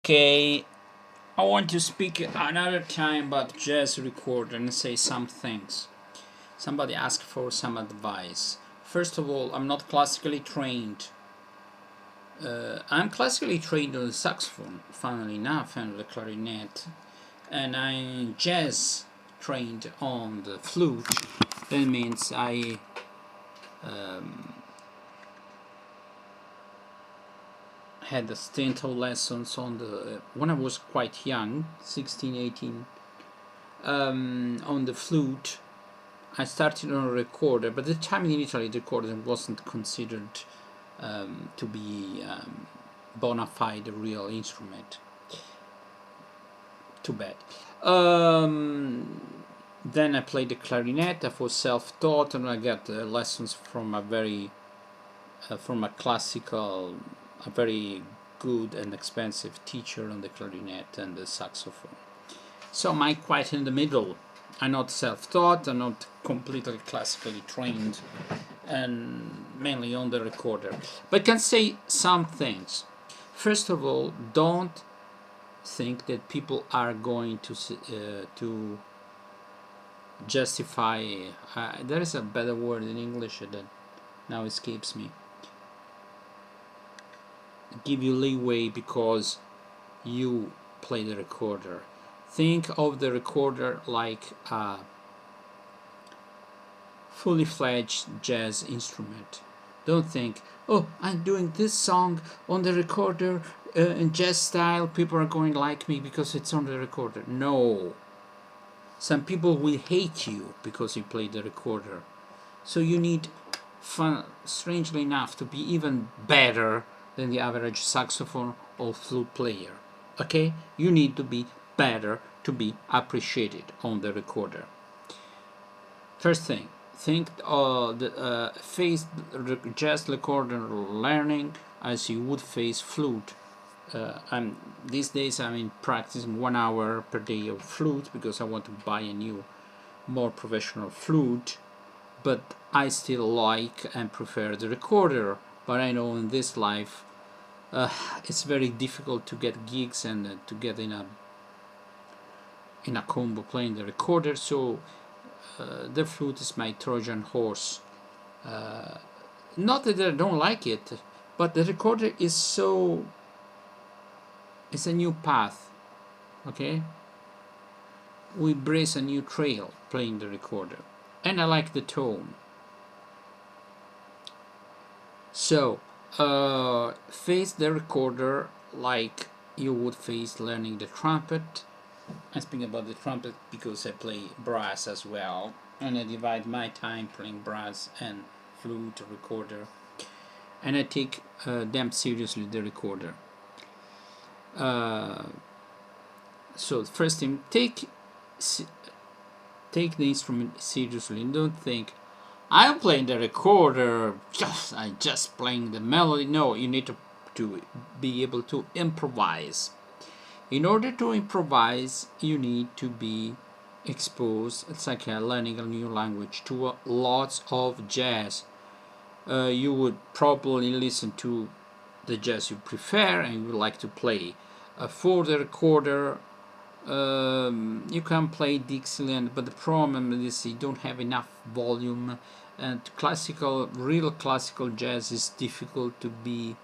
Okay, I want to speak another time about jazz recorder and say some things. Somebody asked for some advice. First of all, I'm not classically trained. I'm classically trained on the saxophone, funnily enough, and the clarinet, and I'm jazz trained on the flute. That means I had a stint of lessons on the when I was quite young, 16, 18, on the flute. I started on a recorder, but at the time in Italy the recorder wasn't considered to be bona fide real instrument. Too bad. Then I played the clarinet. I was self-taught, and I got lessons from a very good and expensive teacher on the clarinet and the saxophone. So I'm quite in the middle. I'm not self-taught, I'm not completely classically trained, and mainly on the recorder. But I can say some things. First of all, don't think that people are going to justify. There is a better word in English that now escapes me. Give you leeway because you play the recorder. Think of the recorder like a fully fledged jazz instrument. Don't think, oh, I'm doing this song on the recorder in jazz style, people are going to like me because it's on the recorder. No. Some people will hate you because you play the recorder. So you need, strangely enough, to be even better than the average saxophone or flute player. Okay? You need to be better to be appreciated on the recorder. First thing, think face jazz recorder learning as you would face flute. These days I'm practicing 1 hour per day of flute because I want to buy a new, more professional flute. But I still like and prefer the recorder. But I know in this life it's very difficult to get gigs and to get in a combo playing the recorder. So the flute is my Trojan horse. Not that I don't like it, but the recorder is it's a new path. Okay, we brace a new trail playing the recorder, and I like the tone. So face the recorder like you would face learning the trumpet. I'm speaking about the trumpet because I play brass as well, and I divide my time playing brass and flute recorder, and I take damn seriously the recorder. So first thing, take the instrument seriously and don't think I'm playing the recorder, I'm just playing the melody. No, you need to be able to improvise. In order to improvise, you need to be exposed. It's like learning a new language, to lots of jazz. You would probably listen to the jazz you prefer and you would like to play. For the recorder, you can play Dixieland, but the problem is you don't have enough volume, and real classical jazz is difficult to be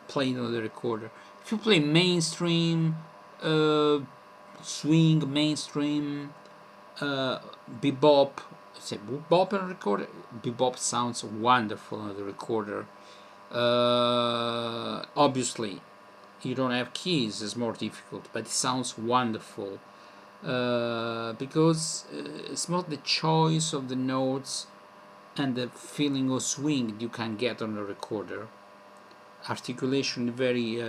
played on the recorder. If you play mainstream, swing, mainstream, bebop, say bebop on a recorder. Bebop sounds wonderful on the recorder. Obviously, you don't have keys; it's more difficult, but it sounds wonderful because it's not the choice of the notes and the feeling of swing you can get on a recorder. Articulation very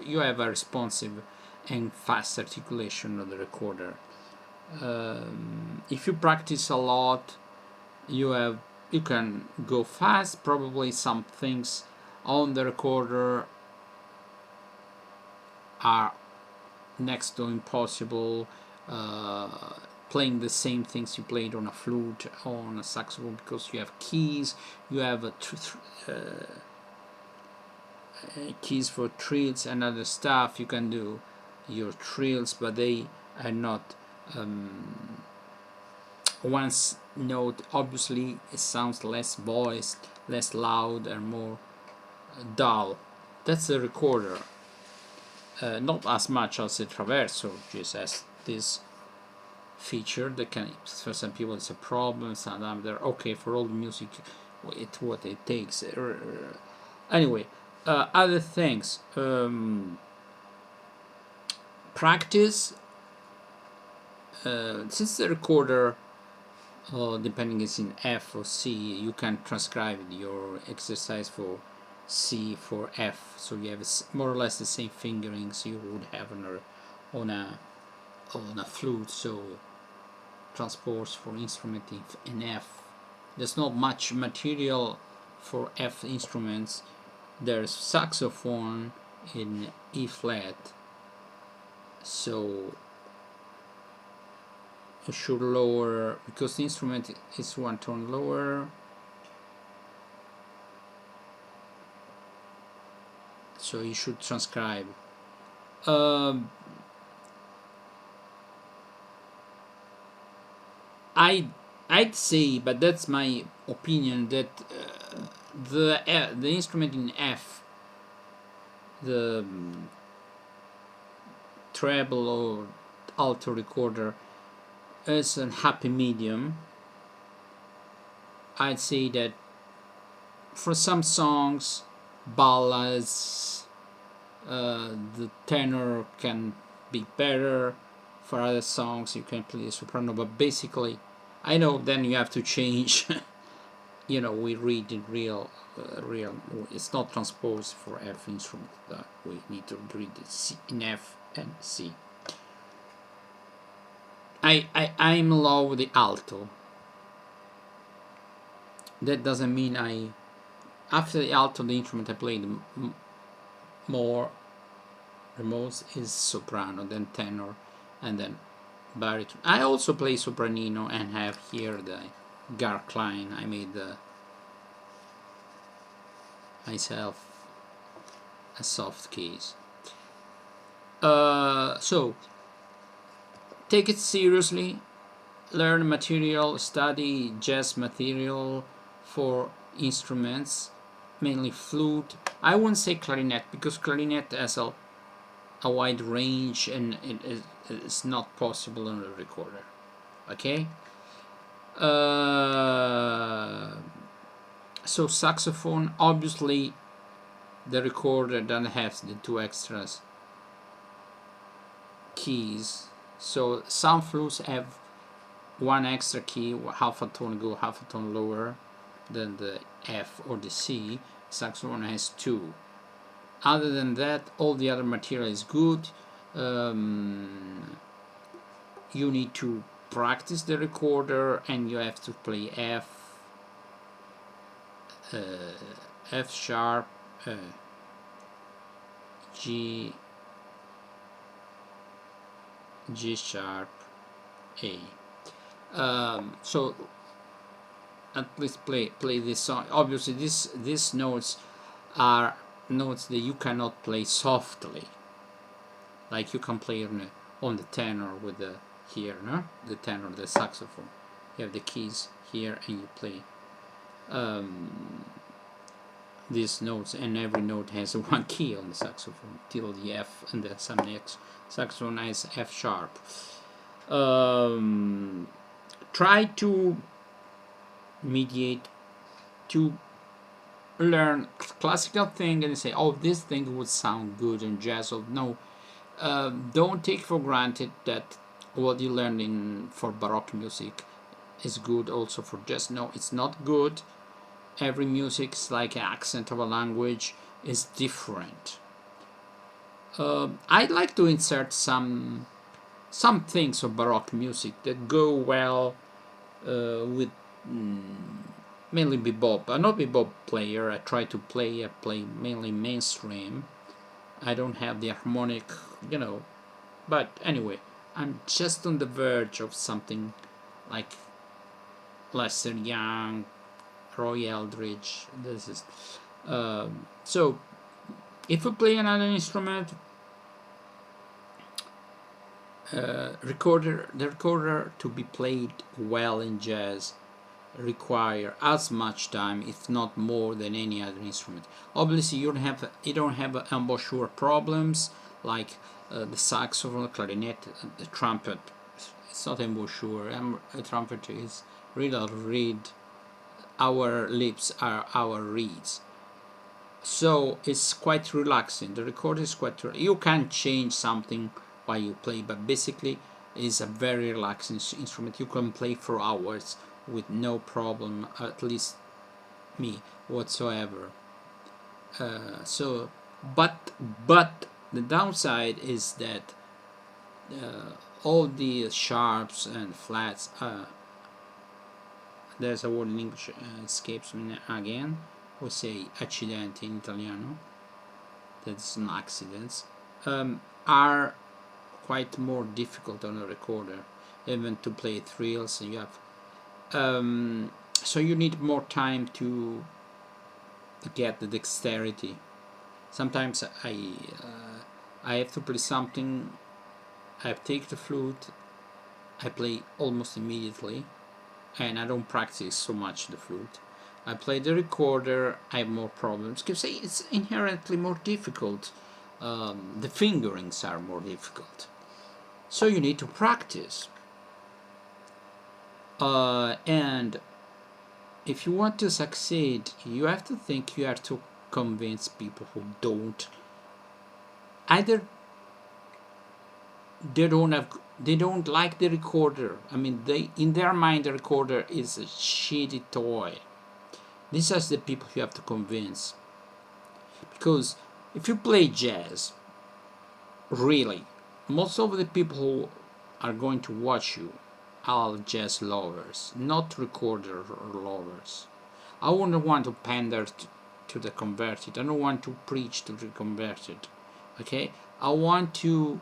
you have a responsive and fast articulation on the recorder. If you practice a lot, you can go fast. Probably some things on the recorder are next to impossible. playing the same things you played on a flute, on a saxophone, because you have keys, you have keys for trills and other stuff. You can do your trills, but they are not one note. Obviously it sounds less voiced, less loud, and more dull. That's the recorder. Not as much as the traverso, just as this feature that can, for some people it's a problem, sometimes they're okay. For all the music, it's what it takes. Anyway, other things, practice. Since the recorder, depending is in F or C, you can transcribe your exercise for C for F, so you have more or less the same fingerings you would have on a flute. So transports for instrument in F. There's not much material for F instruments. There's saxophone in E flat, so you should lower, because the instrument is one tone lower, so you should transcribe. I'd say, but that's my opinion, that the instrument in F, the treble or alto recorder, is a happy medium. I'd say that for some songs, ballads, the tenor can be better. For other songs you can play the soprano, but basically, I know then you have to change. You know, we read in real, it's not transposed for F instrument. We need to read it C, in F and C. I'm in love with the alto. That doesn't mean after the alto, the instrument I played more the most is soprano, then tenor, and then baritone. I also play sopranino and have here the Garkline. I made myself a soft case. So take it seriously, learn material, study jazz material for instruments, mainly flute. I wouldn't say clarinet, because clarinet has a wide range and it's not possible on a recorder. Okay? So saxophone, obviously the recorder doesn't have the two extras keys. So some flutes have one extra key, half a tone go, half a tone lower than the F or the C. Saxophone has two. Other than that, all the other material is good. You need to practice the recorder, and you have to play F sharp, G sharp, A. So at least play this song. Obviously these notes are notes that you cannot play softly, like you can play on the tenor with the here, no? The tenor, the saxophone. You have the keys here and you play these notes, and every note has one key on the saxophone till the F, and then some next saxophone has F sharp. Try to mediate, to learn classical thing and say, oh, this thing would sound good in jazz. Or no, don't take for granted that what you learn for Baroque music is good also for jazz. No, it's not good. Every music is like an accent of a language, is different. I'd like to insert some things of Baroque music that go well with mainly bebop. I'm not a bebop player. I try to play mainly mainstream. I don't have the harmonic, but anyway, I'm just on the verge of something like Lester Young, Roy Eldridge. This is so. If we play another instrument, the recorder to be played well in jazz require as much time, if not more, than any other instrument. Obviously, you don't have embouchure problems like the saxophone, clarinet, the trumpet. It's not embouchure. A trumpet is real reed. Our lips are our reeds. So it's quite relaxing. The recorder is quite. You can change something while you play, but basically, it's a very relaxing instrument. You can play for hours with no problem, at least me, whatsoever. So, but the downside is that all the sharps and flats. There's a word in English escapes me again. We say accidenti in Italiano. That's an accident. Are quite more difficult on a recorder, even to play thrills. And you have so you need more time to get the dexterity. Sometimes I have to play something. I take the flute. I play almost immediately, and I don't practice so much the flute. I play the recorder. I have more problems because it's inherently more difficult. The fingerings are more difficult, so you need to practice. And if you want to succeed, you have to think you have to convince people who don't. Either they don't like the recorder. I mean, in their mind the recorder is a shitty toy. These are the people you have to convince. Because if you play jazz, really, most of the people who are going to watch you are jazz lovers, not recorder lovers. I wouldn't want to pander to the converted. I don't want to preach to the converted. Okay, I want to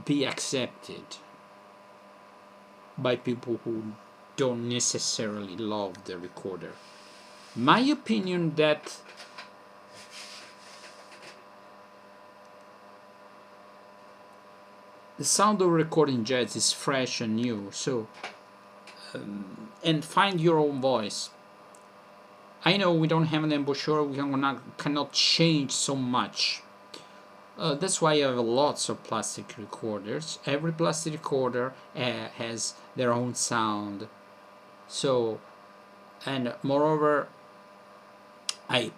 be accepted by people who don't necessarily love the recorder. My opinion that the sound of recording jazz is fresh and new, so and find your own voice. I know we don't have an embouchure, we cannot change so much. That's why I have lots of plastic recorders. Every plastic recorder has their own sound. So, and moreover, I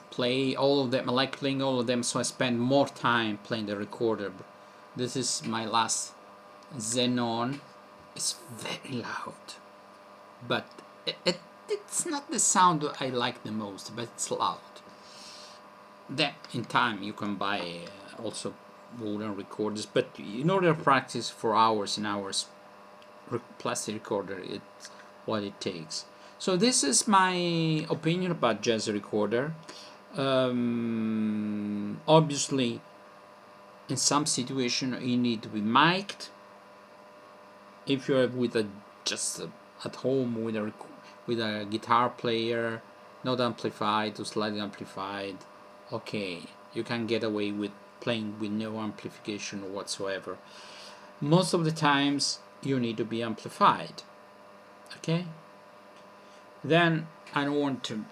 play all of them. I like playing all of them, so I spend more time playing the recorder. This is my last Xenon. It's very loud, but it's not the sound I like the most, but it's loud. Then in time you can buy also wooden recorders, but in order to practice for hours and hours, plastic recorder it's what it takes. So this is my opinion about jazz recorder. Obviously, in some situation you need to be mic'd. If you're with at home with a guitar player, not amplified or slightly amplified, okay, you can get away with playing with no amplification whatsoever. Most of the times you need to be amplified. Okay? Then I don't want to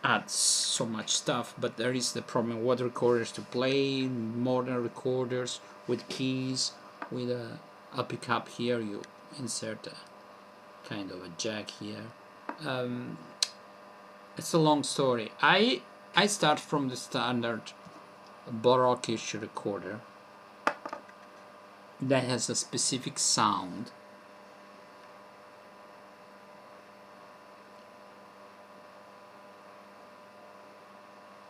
add so much stuff, but there is the problem what recorders to play. Modern recorders with keys, with a pickup here, you insert a kind of a jack here. It's a long story. I start from the standard Baroque-ish recorder that has a specific sound.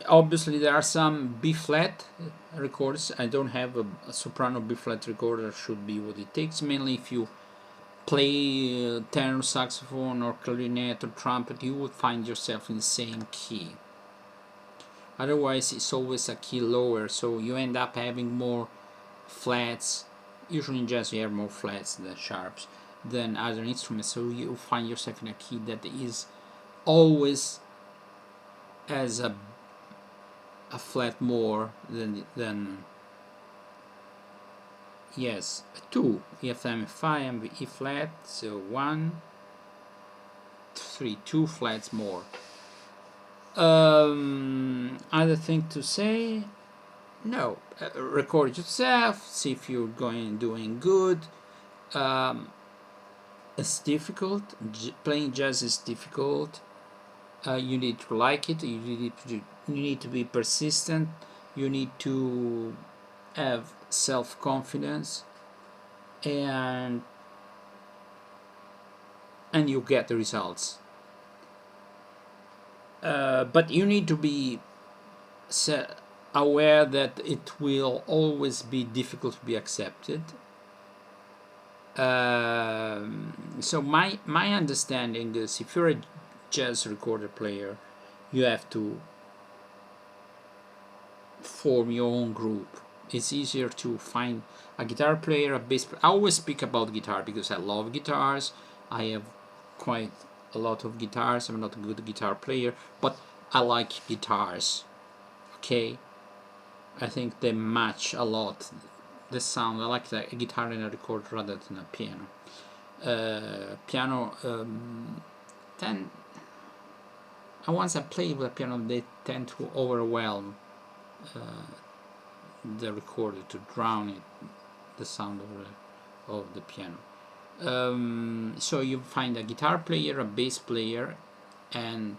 Obviously there are some B-flat recorders. I don't have a soprano B-flat recorder. Should be what it takes, mainly if you play tenor saxophone or clarinet or trumpet, you will find yourself in the same key. Otherwise, it's always a key lower, so you end up having more flats. Usually in jazz you have more flats than sharps than other instruments, so you find yourself in a key that is always as a flat more than yes, 2 F M F I and E flat, so 1 3 2 flats more. Other thing to say, no, record yourself, see if you're doing good. It's difficult. Playing jazz is difficult. You need to like it. You need to be persistent. You need to have self-confidence, and you get the results. But you need to be aware that it will always be difficult to be accepted. So my understanding is, if you're a jazz recorder player, you have to form your own group. It's easier to find a guitar player, a bass player. I always speak about guitar because I love guitars. I have quite a lot of guitars. I'm not a good guitar player, but I like guitars. Okay, I think they match a lot the sound. I like a guitar in a record rather than a piano. Then once I play with a piano, they tend to overwhelm the recorder, to drown it, the sound of the piano. So you find a guitar player, a bass player, and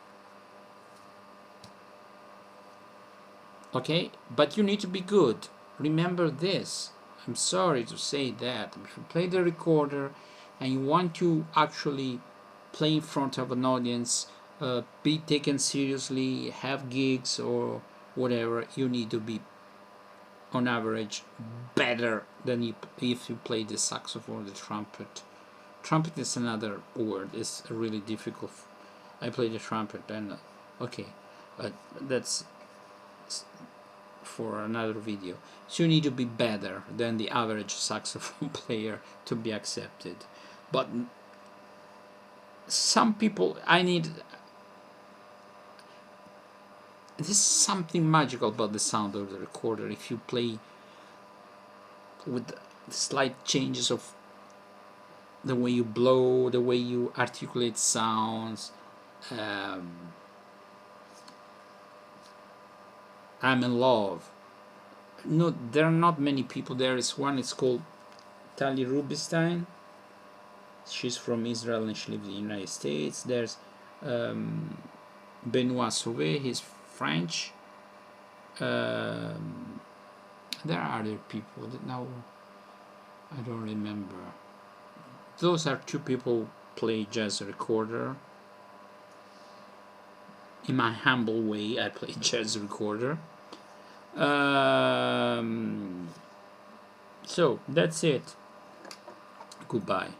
okay, but you need to be good. Remember this. I'm sorry to say that. If you play the recorder and you want to actually play in front of an audience, be taken seriously, have gigs or whatever, you need to be on average better than if you play the saxophone or the trumpet. Trumpet is another word. It's really difficult. I play the trumpet, and okay, but that's for another video. So you need to be better than the average saxophone player to be accepted. But some people, there's something magical about the sound of the recorder. If you play with slight changes of the way you blow, the way you articulate sounds, I'm in love. No, there are not many people. There is one, it's called Tali Rubinstein. She's from Israel and she lives in the United States. There's Benoit Sauvé, he's French. There are other people that now I don't remember. Those are 2 people play jazz recorder. In my humble way, I play jazz recorder. So that's it. Goodbye.